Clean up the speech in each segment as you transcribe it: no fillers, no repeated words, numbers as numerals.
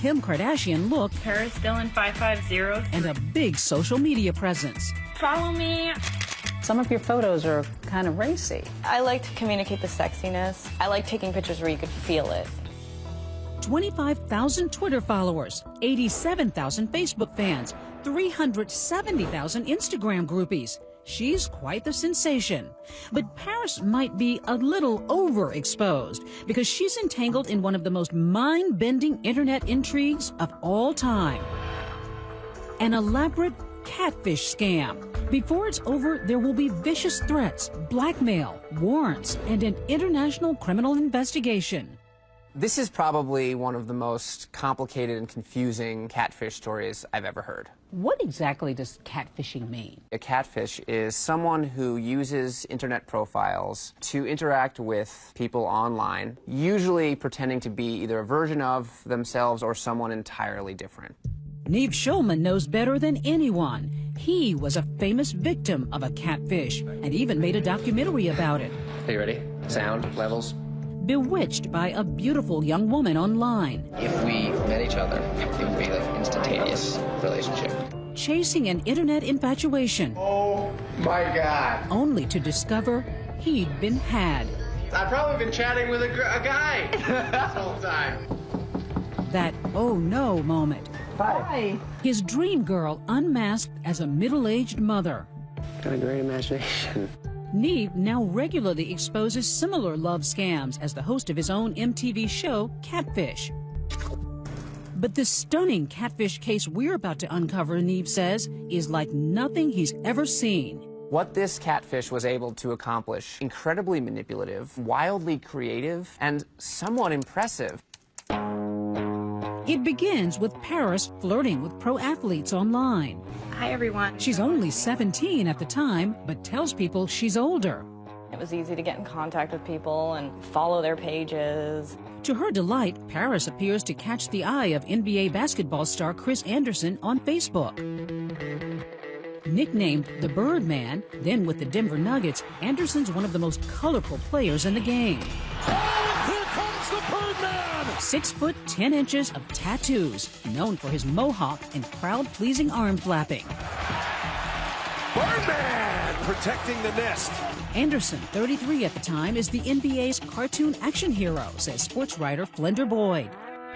Kim Kardashian look Paris Dylan 550. and a big social media presence. Follow me. Some of your photos are kind of racy. I like to communicate the sexiness. I like taking pictures where you could feel it. 25,000 Twitter followers, 87,000 Facebook fans, 370,000 Instagram groupies. She's quite the sensation. But Paris might be a little overexposed because she's entangled in one of the most mind-bending internet intrigues of all time. An elaborate catfish scam. Before it's over, there will be vicious threats, blackmail, warrants, and an international criminal investigation. This is probably one of the most complicated and confusing catfish stories I've ever heard. What exactly does catfishing mean? A catfish is someone who uses internet profiles to interact with people online, usually pretending to be either a version of themselves or someone entirely different. Neve Schulman knows better than anyone. He was a famous victim of a catfish and even made a documentary about it. Are you ready? Sound, levels. Bewitched by a beautiful young woman online. If we met each other, it would be like instantaneous relationship. Chasing an internet infatuation. Oh my God. Only to discover he'd been had. I've probably been chatting with a guy this whole time. That oh no moment. Hi. His dream girl unmasked as a middle-aged mother. Got a great imagination. Neve now regularly exposes similar love scams as the host of his own MTV show, Catfish. But the stunning catfish case we're about to uncover, Neve says, is like nothing he's ever seen. What this catfish was able to accomplish, incredibly manipulative, wildly creative, and somewhat impressive. It begins with Paris flirting with pro athletes online. Hi, everyone. She's only 17 at the time, but tells people she's older. It was easy to get in contact with people and follow their pages. To her delight, Paris appears to catch the eye of NBA basketball star Chris Anderson on Facebook. Nicknamed the Birdman, then with the Denver Nuggets, Anderson's one of the most colorful players in the game. Oh, here comes the Birdman! 6 foot 10 inches of tattoos, known for his mohawk and crowd-pleasing arm flapping. Birdman protecting the nest. Anderson, 33 at the time, is the NBA's cartoon action hero, says sports writer Flender Boyd.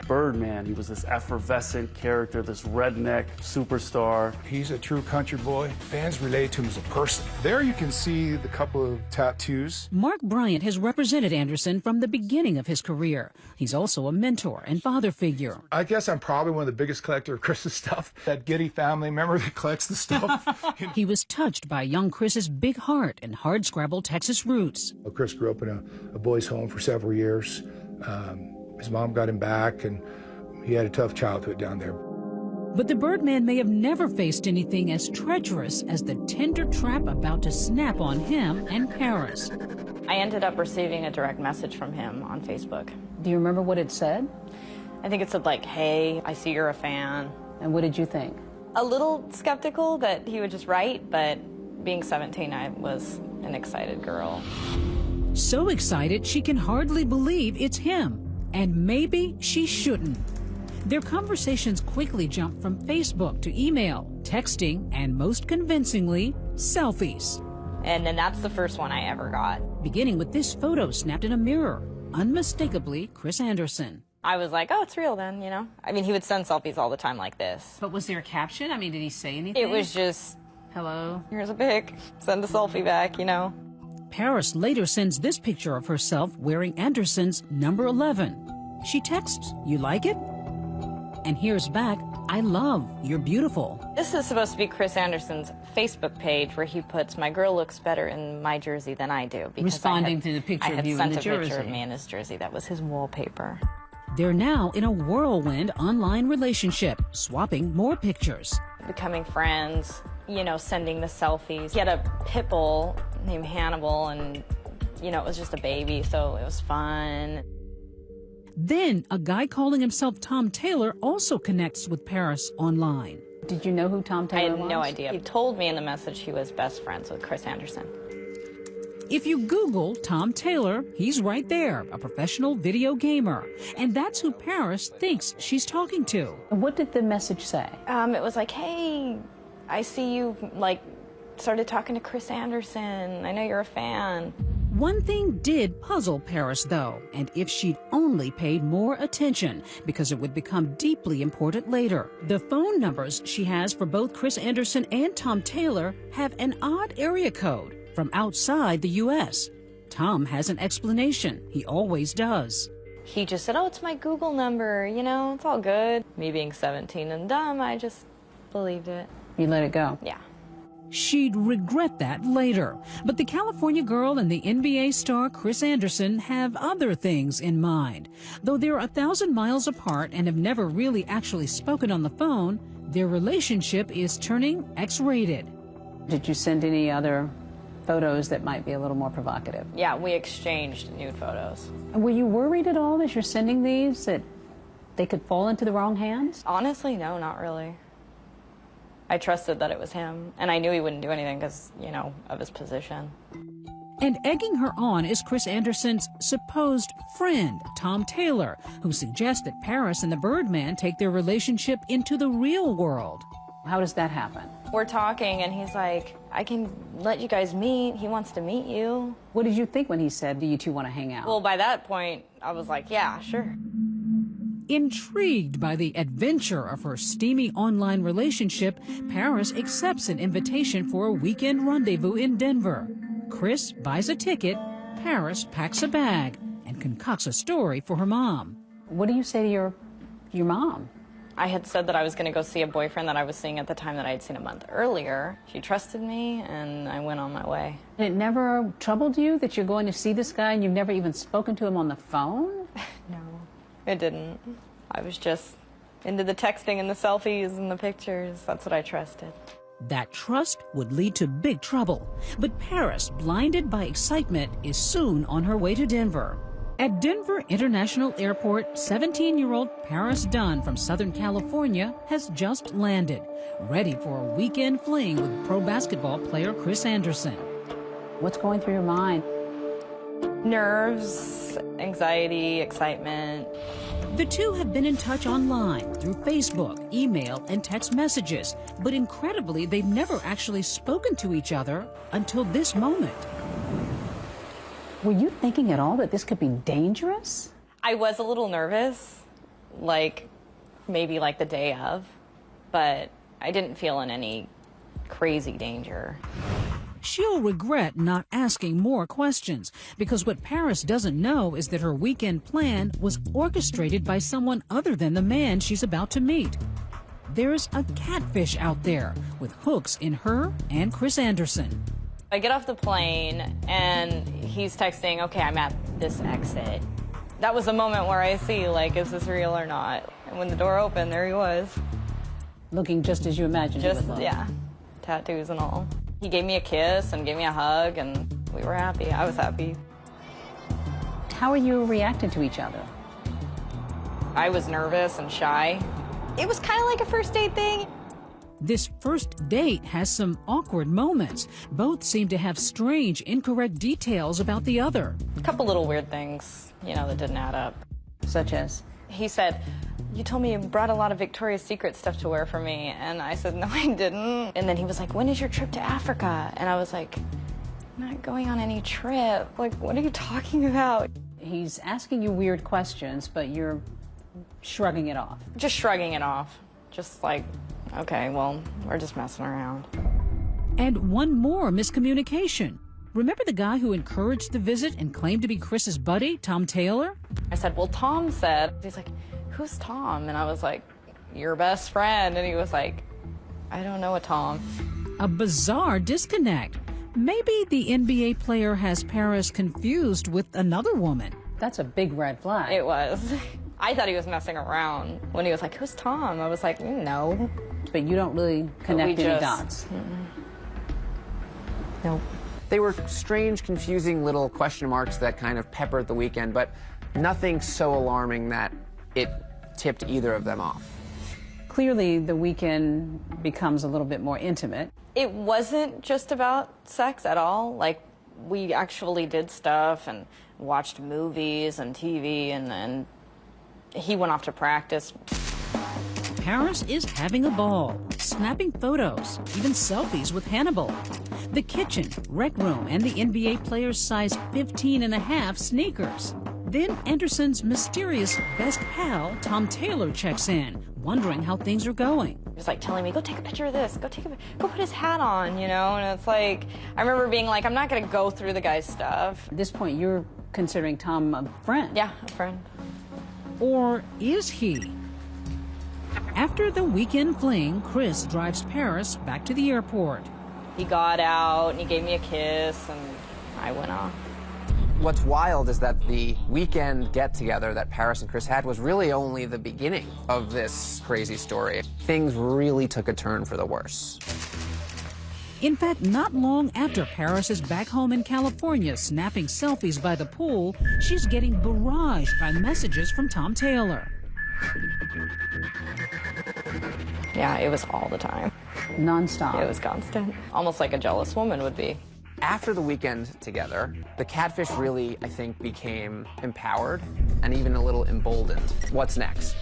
Birdman, he was this effervescent character, this redneck superstar. He's a true country boy. Fans relate to him as a person. There you can see the couple of tattoos. Mark Bryant has represented Anderson from the beginning of his career. He's also a mentor and father figure. I guess I'm probably one of the biggest collectors of Chris's stuff. That Giddy family member that collects the stuff. He was touched by young Chris's big heart and hardscrabble Texas roots. Chris grew up in a boys' home for several years. His mom got him back, and he had a tough childhood down there. But the Birdman may have never faced anything as treacherous as the tender trap about to snap on him and Paris. I ended up receiving a direct message from him on Facebook. Do you remember what it said? I think it said like, hey, I see you're a fan. And what did you think? A little skeptical that he would just write, but being 17, I was an excited girl. So excited she can hardly believe it's him. And maybe she shouldn't. Their conversations quickly jump from Facebook to email, texting, and most convincingly, selfies. And then that's the first one I ever got. Beginning with this photo snapped in a mirror, unmistakably Chris Anderson. I was like, oh, it's real then, you know? I mean, he would send selfies all the time like this. But was there a caption? I mean, did he say anything? It was just, hello, here's a pic, send a selfie back, you know? Paris later sends this picture of herself wearing Anderson's number 11. She texts, "You like it?" And here's back, "I love, you're beautiful." This is supposed to be Chris Anderson's Facebook page where he puts, "My girl looks better in my jersey than I do." Because responding to the picture of you in the jersey. I had sent a picture of me in his jersey. That was his wallpaper. They're now in a whirlwind online relationship, swapping more pictures. Becoming friends, you know, sending the selfies. He had a pit bull named Hannibal, and, you know, it was just a baby, so it was fun. Then a guy calling himself Tom Taylor also connects with Paris online. Did you know who Tom Taylor was? I had no idea. He told me in the message he was best friends with Chris Anderson. If you Google Tom Taylor, he's right there, a professional video gamer. And that's who Paris thinks she's talking to. What did the message say? It was like, hey, I see you, started talking to Chris Anderson. I know you're a fan. One thing did puzzle Paris, though, and if she'd only paid more attention, because it would become deeply important later. The phone numbers she has for both Chris Anderson and Tom Taylor have an odd area code from outside the U.S. Tom has an explanation. He always does. He just said, oh, it's my Google number, it's all good. Me being 17 and dumb, I just believed it. You let it go? Yeah. She'd regret that later. But the California girl and the NBA star Chris Anderson have other things in mind. Though they're 1,000 miles apart and have never really actually spoken on the phone, their relationship is turning X-rated. Did you send any other photos that might be a little more provocative? Yeah, we exchanged nude photos. Were you worried at all as you're sending these that they could fall into the wrong hands? Honestly, no, not really. I trusted that it was him, and I knew he wouldn't do anything because, of his position. And egging her on is Chris Anderson's supposed friend, Tom Taylor, who suggests that Paris and the Birdman take their relationship into the real world. How does that happen? We're talking, and he's like, I can let you guys meet. He wants to meet you. What did you think when he said, do you two want to hang out? Well, by that point, I was like, yeah, sure. Intrigued by the adventure of her steamy online relationship, Paris accepts an invitation for a weekend rendezvous in Denver. Chris buys a ticket, Paris packs a bag, and concocts a story for her mom. What do you say to your mom? I had said that I was going to go see a boyfriend that I was seeing at the time that I had seen a month earlier. She trusted me, and I went on my way. And it never troubled you that you're going to see this guy and you've never even spoken to him on the phone? No, it didn't. I was just into the texting and the selfies and the pictures. That's what I trusted. That trust would lead to big trouble. But Paris, blinded by excitement, is soon on her way to Denver. At Denver International Airport, 17-year-old Paris Dunn from Southern California has just landed, ready for a weekend fling with pro basketball player Chris Anderson. What's going through your mind? Nerves, anxiety, excitement. The two have been in touch online through Facebook, email, and text messages, but incredibly, they've never actually spoken to each other until this moment. Were you thinking at all that this could be dangerous? I was a little nervous, maybe the day of, but I didn't feel in any crazy danger. She'll regret not asking more questions, because what Paris doesn't know is that her weekend plan was orchestrated by someone other than the man she's about to meet. There's a catfish out there with hooks in her and Chris Anderson. I get off the plane, and he's texting, okay, I'm at this exit. That was the moment where I see, is this real or not? And when the door opened, there he was. Looking just as you imagined he would look. Yeah, tattoos and all. He gave me a kiss and gave me a hug, and we were happy. I was happy. How are you reacting to each other? I was nervous and shy. It was kind of like a first date thing. This first date has some awkward moments. Both seem to have strange, incorrect details about the other. A couple little weird things, that didn't add up. Such as? He said, you told me you brought a lot of Victoria's Secret stuff to wear for me. And I said, no, I didn't. And then he was like, when is your trip to Africa? And I was like, I'm not going on any trip. What are you talking about? He's asking you weird questions, but you're shrugging it off. Just shrugging it off. Just okay, well, we're just messing around. And one more miscommunication. Remember the guy who encouraged the visit and claimed to be Chris's buddy, Tom Taylor? I said, well, Tom said. He's like, who's Tom? And I was like, your best friend. And he was like, I don't know a Tom. A bizarre disconnect. Maybe the NBA player has Paris confused with another woman. That's a big red flag. It was. I thought he was messing around. When he was like, who's Tom? I was like, no. But you don't really connect any dots. Nope. They were strange, confusing little question marks that kind of peppered the weekend, but nothing so alarming that it tipped either of them off. Clearly, the weekend becomes a little bit more intimate. It wasn't just about sex at all. We actually did stuff and watched movies and TV, and he went off to practice. Paris is having a ball, snapping photos, even selfies with Hannibal. The kitchen, rec room, and the NBA player's size 15.5 sneakers. Then Anderson's mysterious best pal, Tom Taylor, checks in, wondering how things are going. He was like telling me, go take a picture of this, go put his hat on, you know? And it's like, I remember being like, I'm not gonna go through the guy's stuff. At this point, you're considering Tom a friend. Yeah, a friend. Or is he? After the weekend fling, Chris drives Paris back to the airport. He got out and he gave me a kiss and I went off. What's wild is that the weekend get-together that Paris and Chris had was really only the beginning of this crazy story. Things really took a turn for the worse. In fact, not long after Paris is back home in California snapping selfies by the pool, she's getting barraged by messages from Tom Taylor. Yeah, it was all the time. Non-stop. It was constant. Almost like a jealous woman would be. After the weekend together, the Catfish really, I think, became empowered and even a little emboldened. What's next?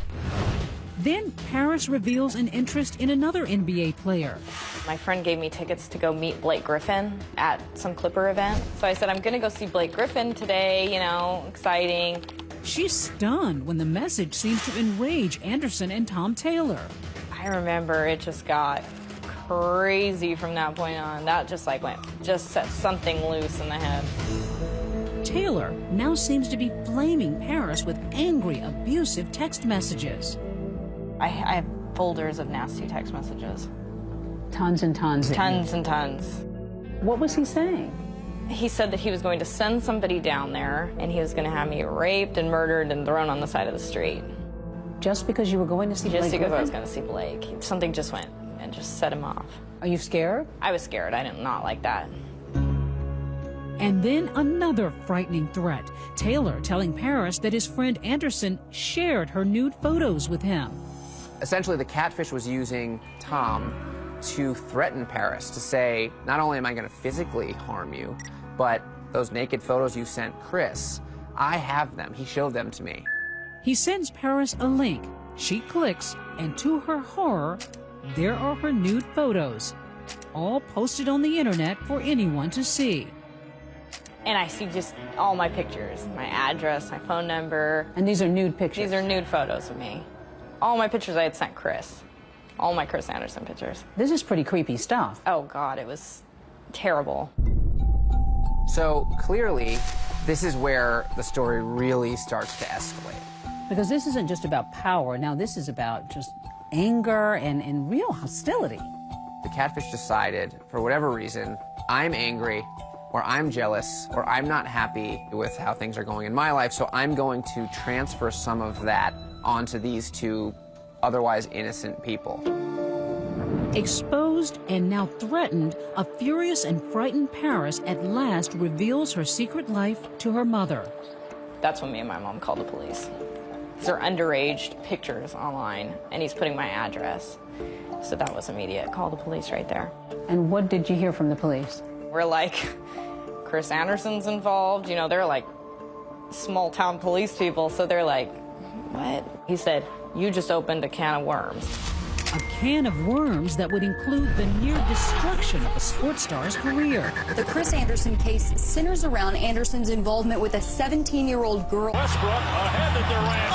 Then Paris reveals an interest in another NBA player. My friend gave me tickets to go meet Blake Griffin at some Clipper event. So I said, I'm gonna go see Blake Griffin today, you know, exciting. She's stunned when the message seems to enrage Anderson and Tom Taylor. I remember it just got crazy from that point on. That just just set something loose in the head. Taylor now seems to be flaming Paris with angry, abusive text messages. I have folders of nasty text messages. Tons and tons. Tons and tons. What was he saying? He said that he was going to send somebody down there and he was going to have me raped and murdered and thrown on the side of the street. Just because you were going to see Blake? Just because Griffin? I was going to see Blake. Something just went and just set him off. Are you scared? I was scared. I did not like that. And then another frightening threat. Taylor telling Paris that his friend Anderson shared her nude photos with him. Essentially, the Catfish was using Tom to threaten Paris, to say, not only am I going to physically harm you, but those naked photos you sent Chris, I have them. He showed them to me. He sends Paris a link. She clicks, and to her horror, there are her nude photos, all posted on the internet for anyone to see. And I see just all my pictures, my address, my phone number. And these are nude pictures? These are nude photos of me. All my pictures I had sent Chris. All my Chris Anderson pictures. This is pretty creepy stuff. Oh, God, it was terrible. So clearly, this is where the story really starts to escalate. Because this isn't just about power. Now, this is about just anger and real hostility. The Catfish decided, for whatever reason, I'm angry, or I'm jealous, or I'm not happy with how things are going in my life, so I'm going to transfer some of that onto these two otherwise innocent people. Exposed and now threatened, a furious and frightened Paris at last reveals her secret life to her mother. That's when me and my mom called the police. These are underage pictures online, and he's putting my address. So that was immediate. Call the police right there. And what did you hear from the police? We're like, Chris Anderson's involved. You know, they're like small-town police people, so they're like, what? He said, you just opened a can of worms. A can of worms that would include the near destruction of a sports star's career. The Chris Anderson case centers around Anderson's involvement with a 17-year-old girl. Westbrook ahead to Durant.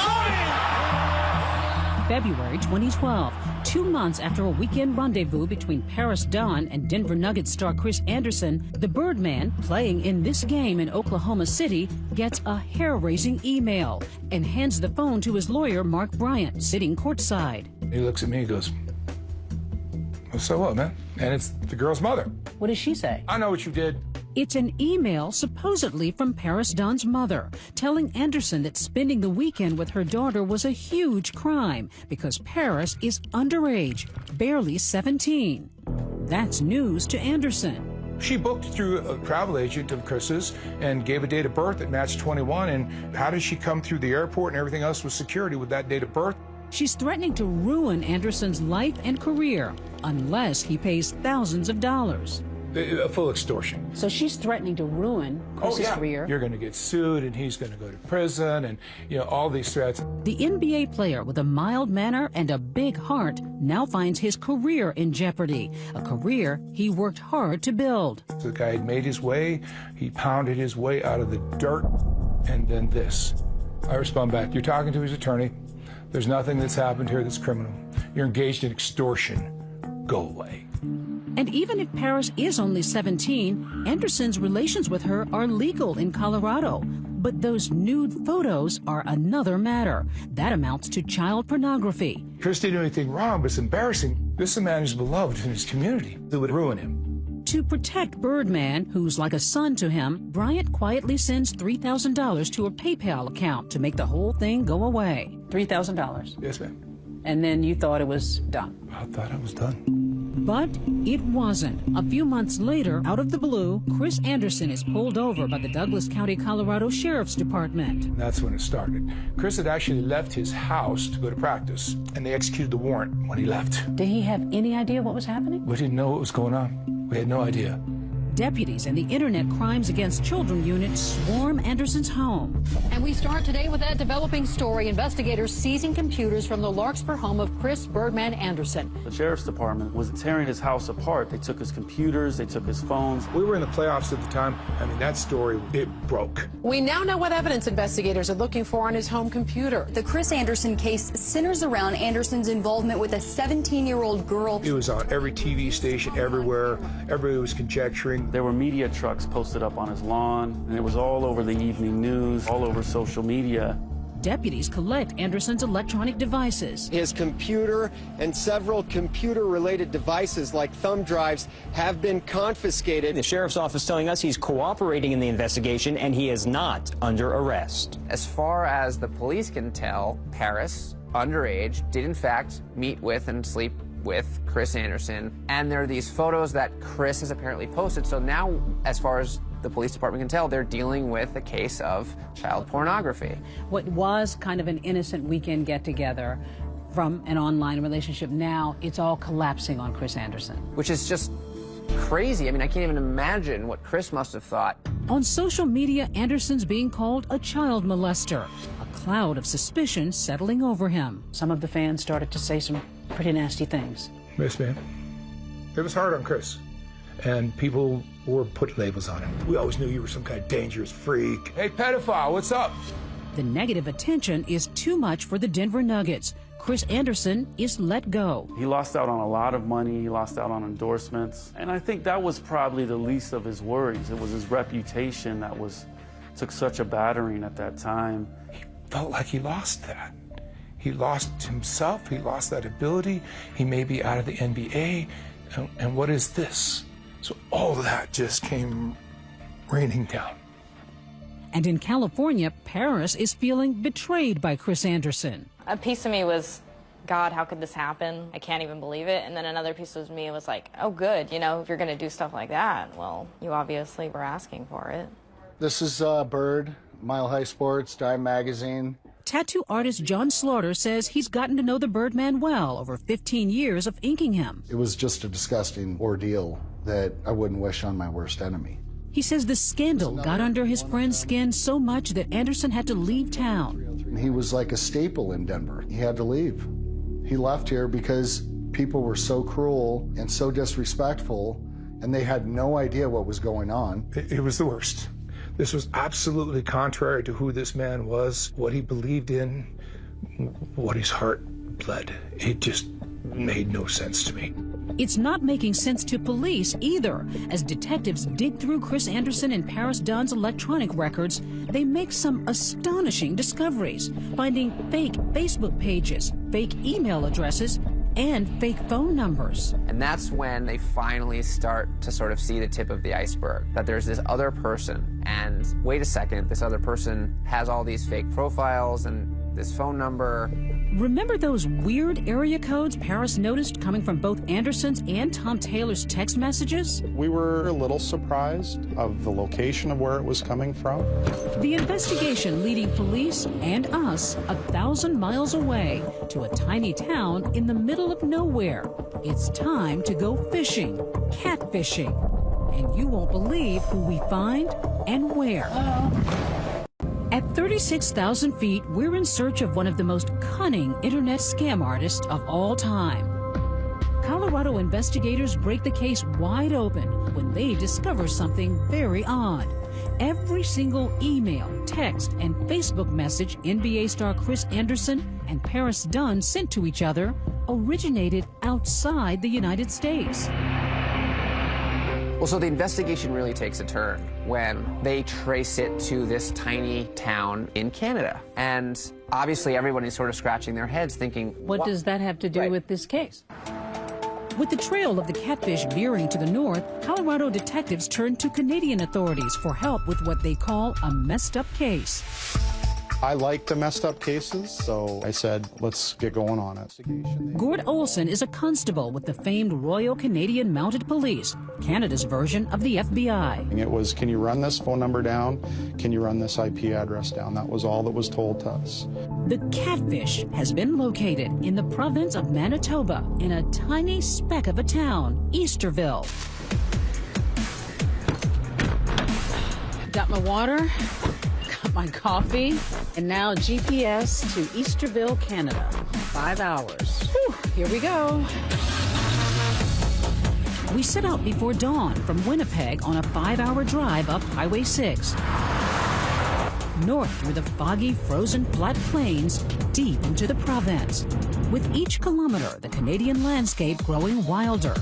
February 2012, 2 months after a weekend rendezvous between Paris Dunn and Denver Nuggets star Chris Anderson, the Birdman, playing in this game in Oklahoma City, gets a hair-raising email and hands the phone to his lawyer, Mark Bryant, sitting courtside. He looks at me and goes, well, so what, man? And it's the girl's mother. What does she say? I know what you did. It's an email supposedly from Paris Dunn's mother, telling Anderson that spending the weekend with her daughter was a huge crime because Paris is underage, barely 17. That's news to Anderson. She booked through a travel agent of Chris's and gave a date of birth that matched 21. And how did she come through the airport and everything else with security with that date of birth? She's threatening to ruin Anderson's life and career unless he pays thousands of dollars. A full extortion. So she's threatening to ruin Chris's career. You're going to get sued, and he's going to go to prison, and all these threats. The NBA player with a mild manner and a big heart now finds his career in jeopardy, a career he worked hard to build. The guy had made his way, he pounded his way out of the dirt, and then this. I respond back, you're talking to his attorney. There's nothing that's happened here that's criminal. You're engaged in extortion. Go away. And even if Paris is only 17, Anderson's relations with her are legal in Colorado. But those nude photos are another matter. That amounts to child pornography. Chris didn't do anything wrong, but it's embarrassing. This is a man who's beloved in his community. It would ruin him. To protect Birdman, who's like a son to him, Bryant quietly sends $3,000 to a PayPal account to make the whole thing go away. $3,000. Yes, ma'am. And then you thought it was done. I thought it was done. But it wasn't. A few months later, out of the blue, Chris Anderson is pulled over by the Douglas County, Colorado Sheriff's Department. And that's when it started. Chris had actually left his house to go to practice, and they executed the warrant when he left. Did he have any idea what was happening? We didn't know what was going on. We had no idea. Deputies and the Internet Crimes Against Children unit swarm Anderson's home. And we start today with that developing story. Investigators seizing computers from the Larkspur home of Chris Birdman Anderson. The sheriff's department was tearing his house apart. They took his computers, they took his phones. We were in the playoffs at the time. I mean, that story, it broke. We now know what evidence investigators are looking for on his home computer. The Chris Anderson case centers around Anderson's involvement with a 17-year-old girl. It was on every TV station, everywhere. Everybody was conjecturing. There were media trucks posted up on his lawn, and it was all over the evening news, all over social media. Deputies collect Anderson's electronic devices. His computer and several computer-related devices like thumb drives have been confiscated. The sheriff's office telling us he's cooperating in the investigation and he is not under arrest. As far as the police can tell, Paris, underage, did in fact meet with and sleep with Chris Anderson, and there are these photos that Chris has apparently posted. So now, as far as the police department can tell, they're dealing with a case of child pornography. What was kind of an innocent weekend get-together from an online relationship, now it's all collapsing on Chris Anderson. Which is just crazy. I mean, I can't even imagine what Chris must have thought. On social media, Anderson's being called a child molester. A cloud of suspicion settling over him. Some of the fans started to say some pretty nasty things. Yes, ma'am. It was hard on Chris. And people were putting labels on him. We always knew you were some kind of dangerous freak. Hey, pedophile, what's up? The negative attention is too much for the Denver Nuggets. Chris Anderson is let go. He lost out on a lot of money, he lost out on endorsements, and I think that was probably the least of his worries. It was his reputation that took such a battering at that time. He felt like he lost that. He lost himself, he lost that ability, he may be out of the NBA, and what is this? So all of that just came raining down. And in California, Paris is feeling betrayed by Chris Anderson. A piece of me was, God, how could this happen? I can't even believe it. And then another piece of me was like, oh, good, you know, if you're going to do stuff like that, well, you obviously were asking for it. This is Bird, Mile High Sports, Dime Magazine. Tattoo artist John Slaughter says he's gotten to know the Birdman well over 15 years of inking him. It was just a disgusting ordeal that I wouldn't wish on my worst enemy. He says the scandal got under his friend's skin so much that Anderson had to leave town. He was like a staple in Denver. He had to leave. He left here because people were so cruel and so disrespectful, and they had no idea what was going on. It was the worst. This was absolutely contrary to who this man was, what he believed in, what his heart bled. It just made no sense to me. It's not making sense to police either. As detectives dig through Chris Anderson and Paris Dunn's electronic records, they make some astonishing discoveries, finding fake Facebook pages, fake email addresses, and fake phone numbers. And that's when they finally start to sort of see the tip of the iceberg, that there's this other person, and wait a second, this other person has all these fake profiles and this phone number. Remember those weird area codes Paris noticed coming from both Anderson's and Tom Taylor's text messages? We were a little surprised of the location of where it was coming from. The investigation leading police and us 1,000 miles away to a tiny town in the middle of nowhere. It's time to go fishing, catfishing. And you won't believe who we find and where. At 36,000 feet, we're in search of one of the most cunning internet scam artists of all time. Colorado investigators break the case wide open when they discover something very odd. Every single email, text, and Facebook message NBA star Chris Anderson and Paris Dunn sent to each other originated outside the United States. Well, so the investigation really takes a turn when they trace it to this tiny town in Canada. And obviously everyone is sort of scratching their heads thinking, what does that have to do with this case? With the trail of the Catfish veering to the north, Colorado detectives turned to Canadian authorities for help with what they call a messed up case. I like the messed up cases, so I said, let's get going on it. Gord Olson is a constable with the famed Royal Canadian Mounted Police, Canada's version of the FBI. It was, can you run this phone number down? Can you run this IP address down? That was all that was told to us. The Catfish has been located in the province of Manitoba in a tiny speck of a town, Easterville. Got my water, got my coffee, and now GPS to Easterville, Canada. 5 hours. Whew, here we go. We set out before dawn from Winnipeg on a 5-hour drive up Highway 6. North through the foggy, frozen flat plains, deep into the province. With each kilometer, the Canadian landscape growing wilder.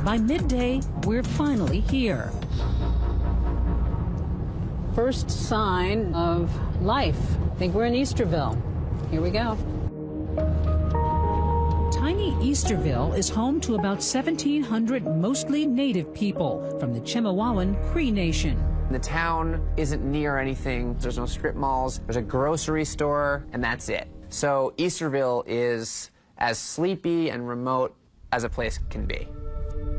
By midday, we're finally here. First sign of life. I think we're in Easterville. Here we go. Tiny Easterville is home to about 1,700 mostly native people from the Chemawawan Cree Nation. The town isn't near anything. There's no strip malls. There's a grocery store, and that's it. So Easterville is as sleepy and remote as a place can be.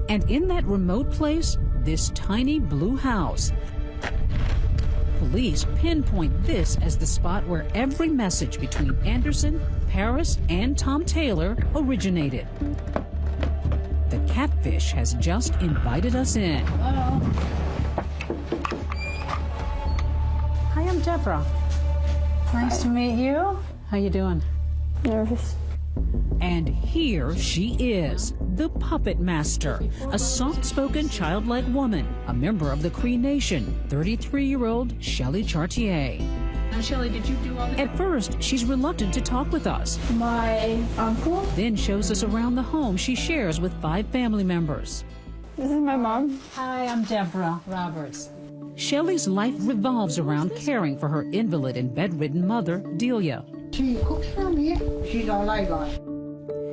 And in that remote place, this tiny blue house. Police pinpoint this as the spot where every message between Anderson, Paris, and Tom Taylor originated. The Catfish has just invited us in. Hello. Hi, I'm Deborah. Nice to meet you. How you doing? Nervous. And here she is, the Puppet Master, a soft-spoken, childlike woman, a member of the Cree Nation, 33-year-old Shelley Chartier. Now, Shelley, did you do all this? At first, she's reluctant to talk with us. My uncle? Then shows us around the home she shares with 5 family members. This is my mom. Hi, I'm Deborah Roberts. Shelley's life revolves around caring for her invalid and bedridden mother, Delia. She cooks for me. She's all I got.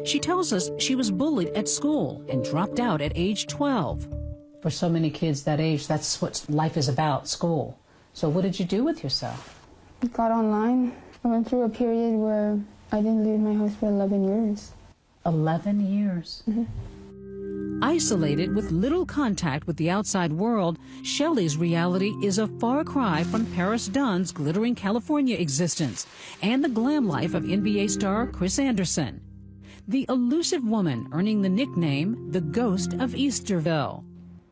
She tells us she was bullied at school and dropped out at age 12. For so many kids that age, that's what life is about, school. So what did you do with yourself? I got online. I went through a period where I didn't leave my house for 11 years. 11 years? Mm-hmm. Isolated with little contact with the outside world, Shelley's reality is a far cry from Paris Dunn's glittering California existence and the glam life of NBA star Chris Anderson. The elusive woman earning the nickname the Ghost of Easterville.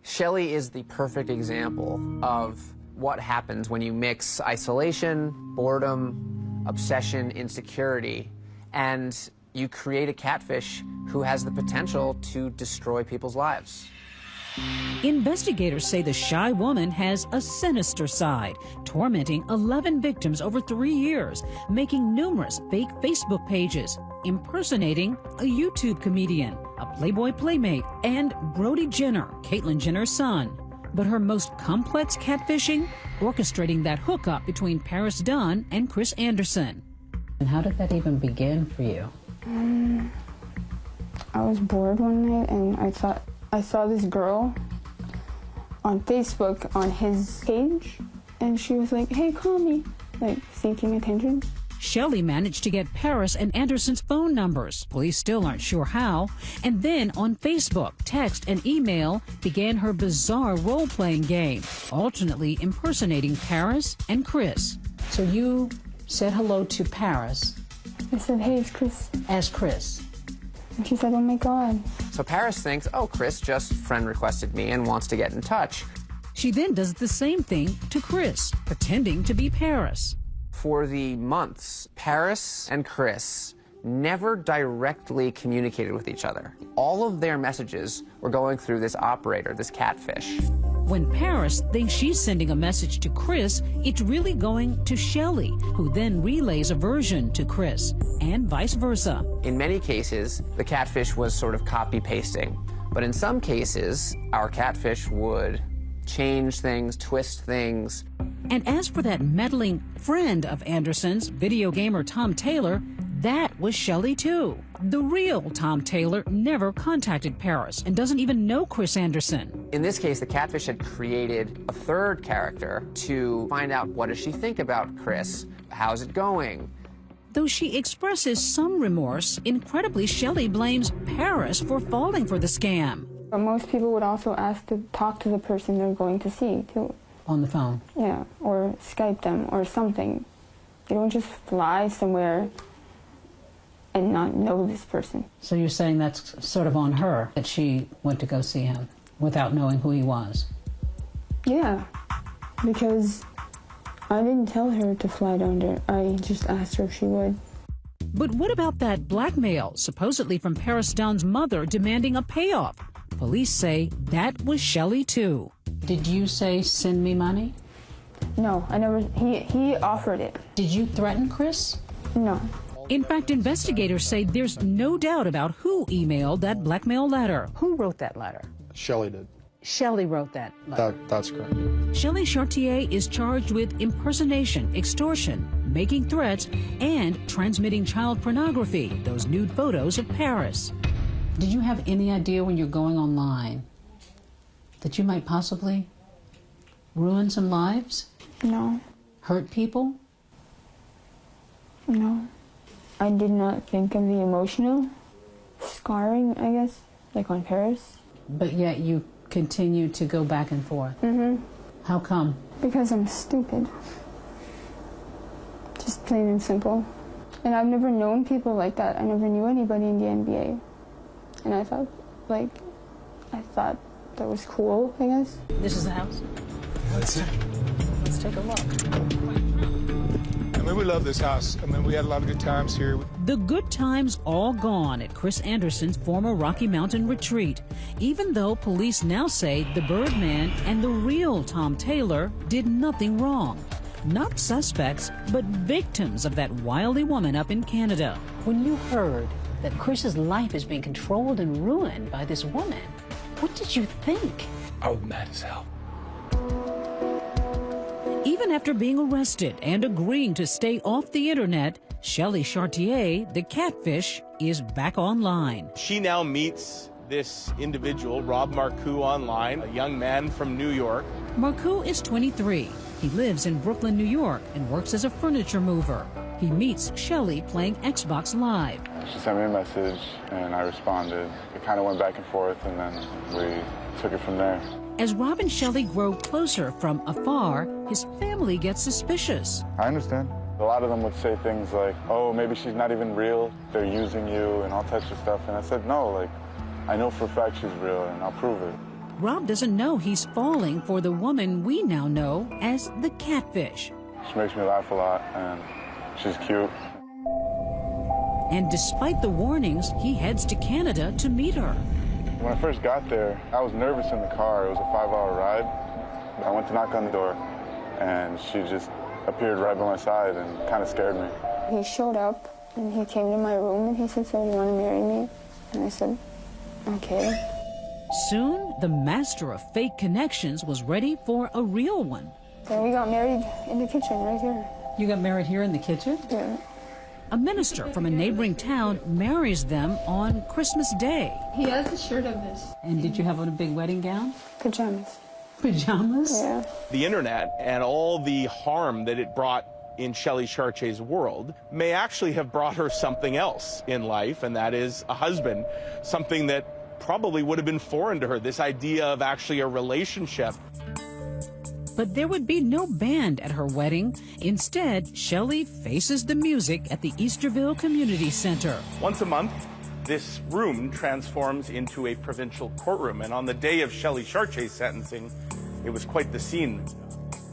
Shelley is the perfect example of what happens when you mix isolation, boredom, obsession, insecurity, and you create a catfish who has the potential to destroy people's lives. Investigators say the shy woman has a sinister side, tormenting 11 victims over 3 years, making numerous fake Facebook pages, impersonating a YouTube comedian, a Playboy playmate, and Brody Jenner, Caitlyn Jenner's son. But her most complex catfishing, orchestrating that hookup between Paris Dunn and Chris Anderson. And how did that even begin for you? I was bored one night and I saw this girl on Facebook on his page, and she was like, "Hey, call me," like seeking attention. Shelley managed to get Paris and Anderson's phone numbers. Police still aren't sure how. And then on Facebook, text, and email began her bizarre role-playing game, alternately impersonating Paris and Chris. So you said hello to Paris. I said, "Hey, it's Chris." As Chris. And she said, oh my God. So Paris thinks, oh, Chris just friend requested me and wants to get in touch. She then does the same thing to Chris, pretending to be Paris. For the months, Paris and Chris never directly communicated with each other. All of their messages were going through this operator, this Catfish. When Paris thinks she's sending a message to Chris, it's really going to Shelley, who then relays a version to Chris, and vice versa. In many cases, the Catfish was sort of copy-pasting. But in some cases, our Catfish would change things, twist things. And as for that meddling friend of Anderson's, video gamer Tom Taylor, that was Shelley too. The real Tom Taylor never contacted Paris and doesn't even know Chris Anderson. In this case, the Catfish had created a third character to find out, what does she think about Chris? How's it going? Though she expresses some remorse, incredibly Shelley blames Paris for falling for the scam. Most people would also ask to talk to the person they're going to see too. On the phone? Yeah, or Skype them or something. You don't just fly somewhere and not know this person. So you're saying that's sort of on her, that she went to go see him without knowing who he was? Yeah, because I didn't tell her to fly down there. I just asked her if she would. But what about that blackmail, supposedly from Paris Dunn's mother, demanding a payoff? Police say that was Shelley too. Did you say, send me money? No, I never. He offered it. Did you threaten Chris? No. In fact, investigators say there's no doubt about who emailed that blackmail letter. Who wrote that letter? Shelley did. Shelley wrote that letter. That's correct. Shelley Chartier is charged with impersonation, extortion, making threats, and transmitting child pornography, those nude photos of Paris. Did you have any idea when you're going online that you might possibly ruin some lives? No. Hurt people? No. I did not think of the emotional scarring, I guess, like on Paris. But yet you continue to go back and forth. Mm-hmm. How come? Because I'm stupid. Just plain and simple. And I've never known people like that. I never knew anybody in the NBA. And I thought that was cool, I guess. This is the house? That's it. Let's take a look. I mean, we love this house. I mean, we had a lot of good times here. The good times all gone at Chris Anderson's former Rocky Mountain retreat, even though police now say the Birdman and the real Tom Taylor did nothing wrong. Not suspects, but victims of that wily woman up in Canada. When you heard that Chris's life is being controlled and ruined by this woman, what did you think? I was mad as hell. Even after being arrested and agreeing to stay off the internet, Shelley Chartier, the Catfish, is back online. She now meets this individual, Rob Marcoux, online, a young man from New York. Marcoux is 23. He lives in Brooklyn, New York, and works as a furniture mover. He meets Shelley playing Xbox Live. She sent me a message, and I responded. It kind of went back and forth, and then we took it from there. As Rob and Shelley grow closer from afar, his family gets suspicious. I understand. A lot of them would say things like, oh, maybe she's not even real, they're using you, and all types of stuff. And I said, no, like, I know for a fact she's real, and I'll prove it. Rob doesn't know he's falling for the woman we now know as the Catfish. She makes me laugh a lot, and she's cute. And despite the warnings, he heads to Canada to meet her. When I first got there, I was nervous in the car. It was a 5-hour ride. I went to knock on the door, and she just appeared right by my side and kind of scared me. He showed up, and he came to my room, and he said, so do you want to marry me? And I said, okay. Soon, the master of fake connections was ready for a real one. Then we got married in the kitchen right here. You got married here in the kitchen? Yeah. A minister from a neighboring town marries them on Christmas Day. He has a shirt of this. And did you have on a big wedding gown? Pajamas. Pajamas? Yeah. The internet and all the harm that it brought in Shelley Chartier's world may actually have brought her something else in life, and that is a husband, something that probably would have been foreign to her, this idea of actually a relationship. But there would be no band at her wedding. Instead, Shelley faces the music at the Easterville Community Center. Once a month, this room transforms into a provincial courtroom. And on the day of Shelley Chartier's sentencing, it was quite the scene.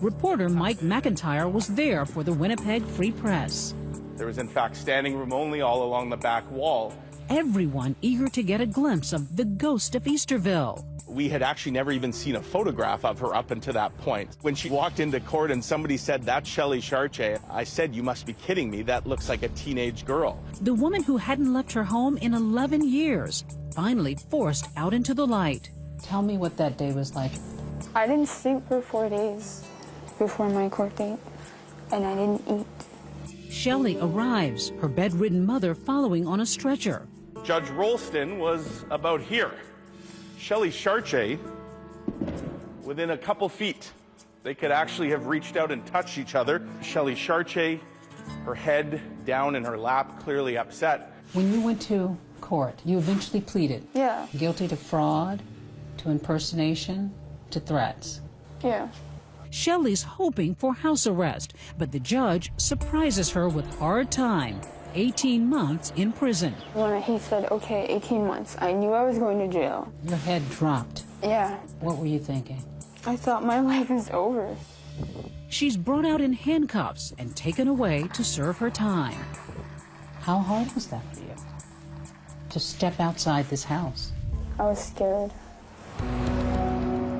Reporter Mike McIntyre was there for the Winnipeg Free Press. There was, in fact, standing room only all along the back wall. Everyone eager to get a glimpse of the ghost of Easterville. We had actually never even seen a photograph of her up until that point. When she walked into court and somebody said, "That's Shelley Chartier," I said, "You must be kidding me. That looks like a teenage girl." The woman who hadn't left her home in 11 years, finally forced out into the light. Tell me what that day was like. I didn't sleep for 4 days before my court date, and I didn't eat. Shelley arrives, her bedridden mother following on a stretcher. Judge Rolston was about here. Shelley Chartier, within a couple feet. They could actually have reached out and touched each other. Shelley Chartier, her head down in her lap, clearly upset. When you went to court, you eventually pleaded. Yeah. Guilty to fraud, to impersonation, to threats. Yeah. Shelley's hoping for house arrest, but the judge surprises her with hard time. 18 months in prison. When he said, okay, 18 months, I knew I was going to jail. Your head dropped. Yeah. What were you thinking? I thought my life is over. She's brought out in handcuffs and taken away to serve her time. How hard was that for you? To step outside this house? I was scared.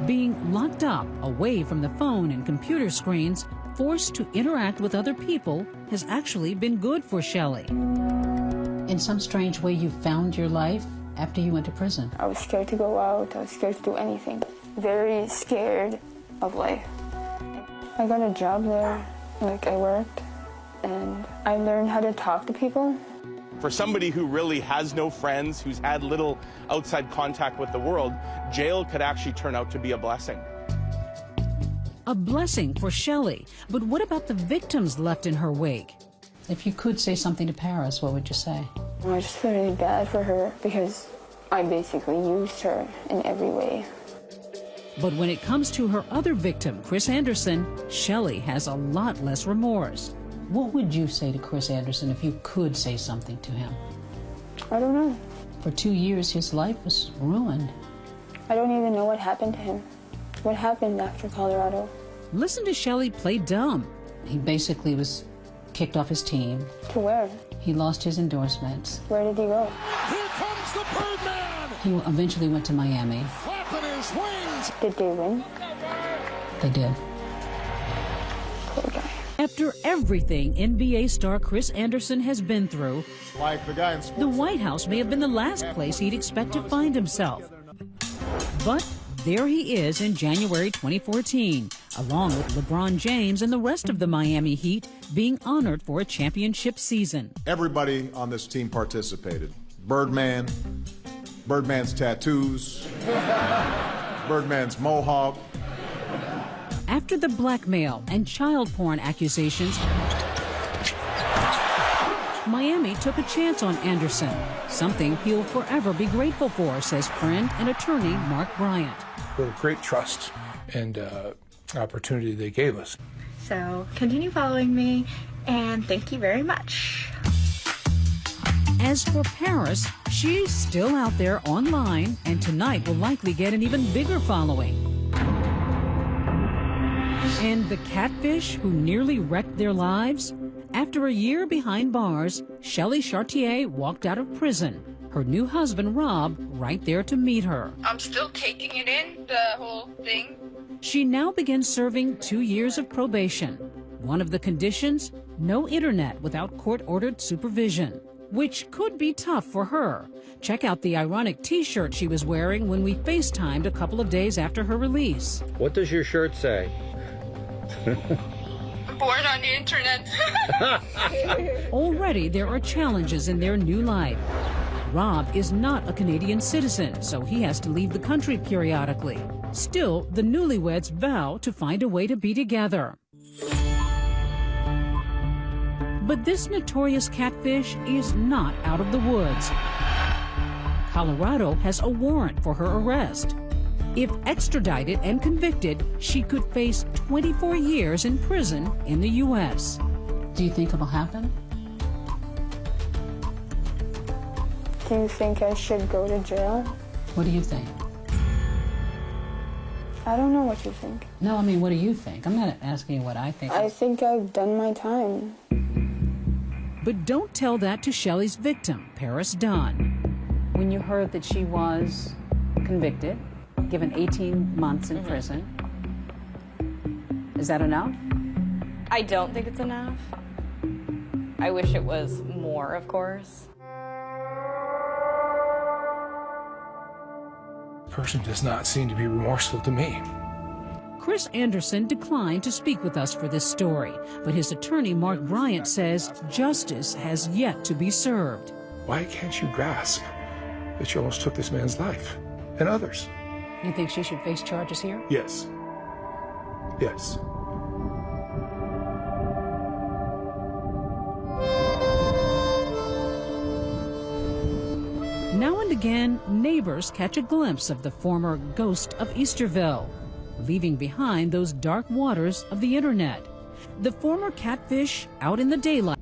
Being locked up, away from the phone and computer screens, forced to interact with other people, has actually been good for Shelley. In some strange way, you found your life after you went to prison. I was scared to go out. I was scared to do anything. Very scared of life. I got a job there, I worked, and I learned how to talk to people. For somebody who really has no friends, who's had little outside contact with the world, jail could actually turn out to be a blessing. A blessing for Shelley, but what about the victims left in her wake? If you could say something to Paris, what would you say? I just feel really bad for her because I basically used her in every way. But when it comes to her other victim, Chris Anderson, Shelley has a lot less remorse. What would you say to Chris Anderson if you could say something to him? I don't know. For 2 years, his life was ruined. I don't even know what happened to him. What happened after Colorado? Listen to Shelley play dumb. He basically was kicked off his team. To where? He lost his endorsements. Where did he go? Here comes the Birdman! He eventually went to Miami. Flapping his wings! Did they win? They did. Poor guy. After everything NBA star Chris Anderson has been through, Like the guy in the White House may have been the last place he'd expect to find himself. But there he is in January 2014, along with LeBron James and the rest of the Miami Heat, being honored for a championship season. Everybody on this team participated. Birdman, Birdman's tattoos, Birdman's mohawk. After the blackmail and child porn accusations, Miami took a chance on Anderson, something he'll forever be grateful for, says friend and attorney Mark Bryant. What a great trust and opportunity they gave us. So continue following me, and thank you very much. As for Paris, she's still out there online, and tonight will likely get an even bigger following. And the Catfish who nearly wrecked their lives? After a year behind bars, Shelley Chartier walked out of prison. Her new husband, Rob, right there to meet her. I'm still taking it in, the whole thing. She now begins serving 2 years of probation. One of the conditions, no internet without court-ordered supervision, which could be tough for her. Check out the ironic T-shirt she was wearing when we FaceTimed a couple of days after her release. What does your shirt say? Born on the internet. Already there are challenges in their new life. Rob is not a Canadian citizen, so he has to leave the country periodically. Still, the newlyweds vow to find a way to be together. But this notorious catfish is not out of the woods. Colorado has a warrant for her arrest. If extradited and convicted, she could face 24 years in prison in the U.S. Do you think it'll happen? Do you think I should go to jail? What do you think? I don't know what you think. No, I mean, what do you think? I'm not asking you what I think. I think I've done my time. But don't tell that to Shelley's victim, Paris Dunn. When you heard that she was convicted, given 18 months in prison, is that enough? I don't think it's enough. I wish it was more, of course. The person does not seem to be remorseful to me. Chris Anderson declined to speak with us for this story, but his attorney, Mark Bryant, says justice has yet to be served. Why can't you grasp that you almost took this man's life and others? You think she should face charges here? Yes. Yes. Now and again, neighbors catch a glimpse of the former ghost of Easterville, leaving behind those dark waters of the internet. The former Catfish out in the daylight.